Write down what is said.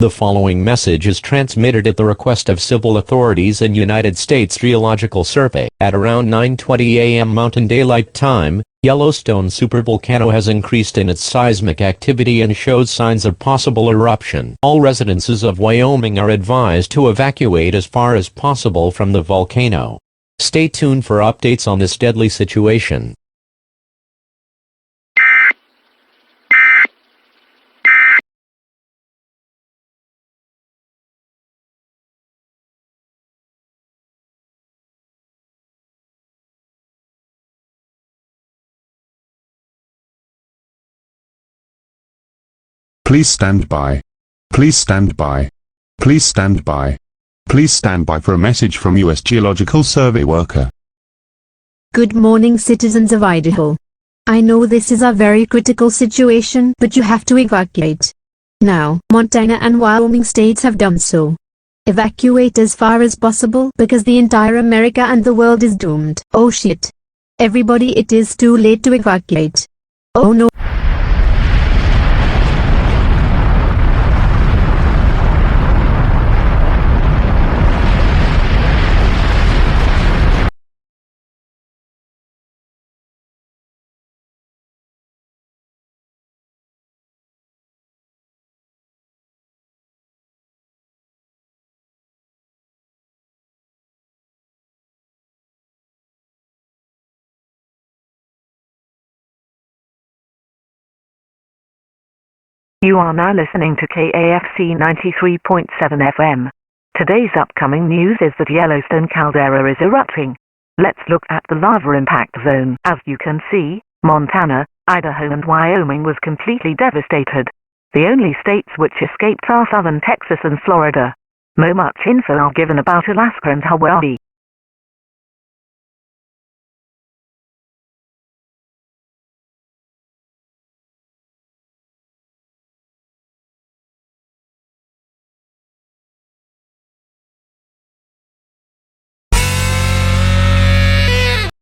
The following message is transmitted at the request of civil authorities and United States Geological Survey. At around 9:20 a.m. Mountain Daylight Time, Yellowstone supervolcano has increased in its seismic activity and shows signs of possible eruption. All residents of Wyoming are advised to evacuate as far as possible from the volcano. Stay tuned for updates on this deadly situation. Please stand by. Please stand by. Please stand by. Please stand by for a message from U.S. Geological Survey worker. Good morning, citizens of Idaho. I know this is a very critical situation, but you have to evacuate. Now, Montana and Wyoming states have done so. Evacuate as far as possible because the entire America and the world is doomed. Oh shit. Everybody, it is too late to evacuate. Oh no. You are now listening to KAFC 93.7 FM. Today's upcoming news is that Yellowstone caldera is erupting. Let's look at the lava impact zone. As you can see, Montana, Idaho and Wyoming was completely devastated. The only states which escaped are southern Texas and Florida. No much info are given about Alaska and Hawaii.